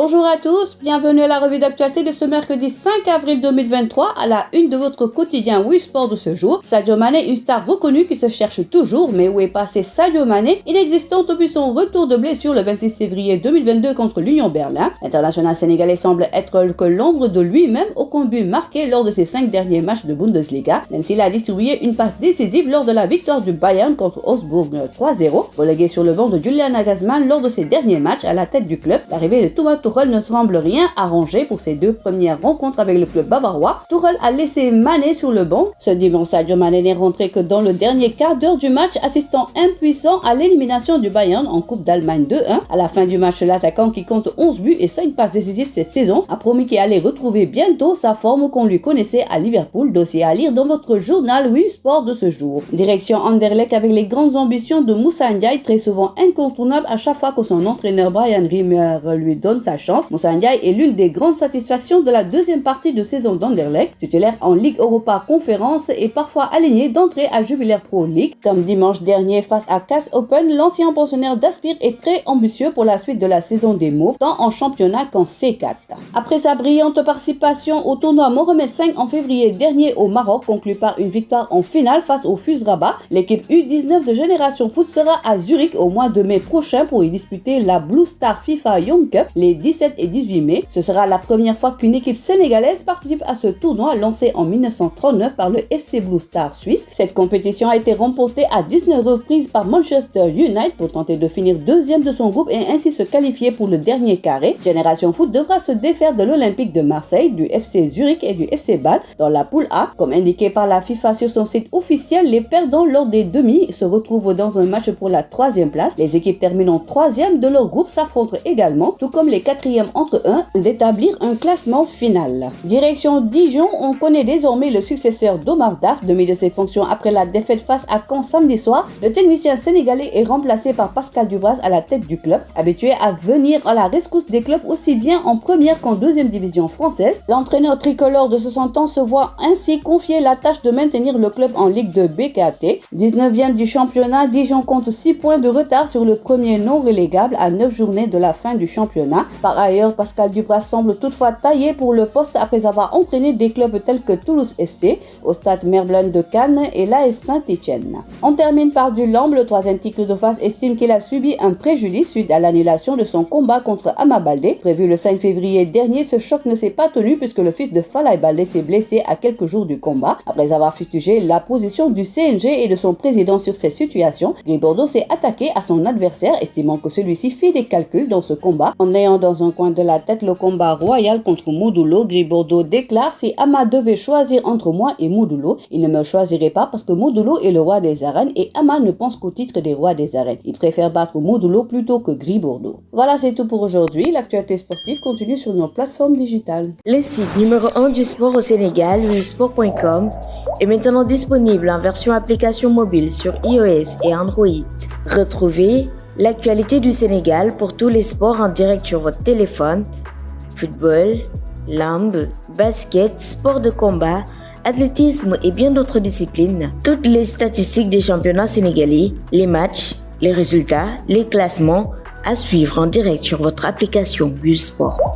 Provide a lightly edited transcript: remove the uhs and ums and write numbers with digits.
Bonjour à tous, bienvenue à la revue d'actualité de ce mercredi 5 avril 2023 à la une de votre quotidien Wii Sport de ce jour. Sadio Mané, une star reconnue qui se cherche toujours, mais où est passé Sadio Mané, inexistant depuis son retour de blessure le 26 février 2022 contre l'Union Berlin. L'international sénégalais semble être que l'ombre de lui-même au but marqué lors de ses 5 derniers matchs de Bundesliga, même s'il a distribué une passe décisive lors de la victoire du Bayern contre Augsbourg 3-0. Relégué sur le banc de Julian Nagelsmann lors de ses derniers matchs à la tête du club, l'arrivée de Thomas Tuchel ne semble rien arranger pour ses 2 premières rencontres avec le club bavarois. Tuchel a laissé Mané sur le banc. Ce dimanche, Sadio Mané n'est rentré que dans le dernier quart d'heure du match, assistant impuissant à l'élimination du Bayern en Coupe d'Allemagne 2-1. À la fin du match, l'attaquant qui compte 11 buts et 5 passes décisives cette saison a promis qu'il allait retrouver bientôt sa forme qu'on lui connaissait à Liverpool. Dossier à lire dans votre journal Wii Sport de ce jour. Direction Anderlecht avec les grandes ambitions de Moussa Ndiaye, très souvent incontournable à chaque fois que son entraîneur Brian Rimmer lui donne sa chance. Moussa Ndiaye est l'une des grandes satisfactions de la deuxième partie de saison d'Anderlecht. Titulaire en Ligue Europa Conférence et parfois aligné d'entrée à Jubilee Pro League. Comme dimanche dernier face à Cass Open, l'ancien pensionnaire d'Aspire est très ambitieux pour la suite de la saison des Mauves, tant en championnat qu'en C4. Après sa brillante participation au tournoi Mohamed V en février dernier au Maroc, conclu par une victoire en finale face au FUS Rabat, l'équipe U19 de Génération Foot sera à Zurich au mois de mai prochain pour y disputer la Blue Star FIFA Young Cup les 17 et 18 mai. Ce sera la première fois qu'une équipe sénégalaise participe à ce tournoi lancé en 1939 par le FC Blue Star suisse. Cette compétition a été remportée à 19 reprises par Manchester United pour tenter de finir deuxième de son groupe et ainsi se qualifier pour le dernier carré. Génération Foot devra se défaire de l'Olympique de Marseille, du FC Zurich et du FC Bâle dans la poule A. Comme indiqué par la FIFA sur son site officiel, les perdants lors des demi se retrouvent dans un match pour la 3e place. Les équipes terminant 3e de leur groupe s'affrontent également, tout comme les 4e entre eux, d'établir un classement final. Direction Dijon, on connaît désormais le successeur d'Omar Daf, démis de ses fonctions après la défaite face à Caen samedi soir. Le technicien sénégalais est remplacé par Pascal Dubras à la tête du club. Habitué à venir à la rescousse des clubs aussi bien en première qu'en deuxième division française, l'entraîneur tricolore de 60 ans se voit ainsi confier la tâche de maintenir le club en Ligue 2 BKT. 19e du championnat, Dijon compte 6 points de retard sur le premier non relégable à 9 journées de la fin du championnat. Par ailleurs, Pascal Dubras semble toutefois taillé pour le poste après avoir entraîné des clubs tels que Toulouse FC, au Stade Merblin de Cannes et l'AS Saint-Étienne. On termine par du Lamb. Le 3e tigre de Fass estime qu'il a subi un préjudice suite à l'annulation de son combat contre Ama Baldé. Prévu le 5 février dernier, ce choc ne s'est pas tenu puisque le fils de Falaye Baldé s'est blessé à quelques jours du combat. Après avoir fustigé la position du CNG et de son président sur cette situation, Gris Bordeaux s'est attaqué à son adversaire, estimant que celui-ci fait des calculs dans ce combat. En ayant dans un coin de la tête le combat royal contre Modou, Gris Bordeaux déclare: si Ama devait choisir entre moi et Modou, il ne me choisirait pas parce que Modou est le roi des arènes et Ama ne pense qu'au titre des rois des arènes. Il préfère battre Modou plutôt que Gris Bordeaux. Voilà, c'est tout pour aujourd'hui. L'actualité sportive continue sur nos plateformes digitales. Le site numéro 1 du sport au Sénégal, wisport.com, est maintenant disponible en version application mobile sur iOS et Android. Retrouvez l'actualité du Sénégal pour tous les sports en direct sur votre téléphone: football, lamb, basket, sport de combat, athlétisme et bien d'autres disciplines. Toutes les statistiques des championnats sénégalais, les matchs, les résultats, les classements à suivre en direct sur votre application Wii Sport.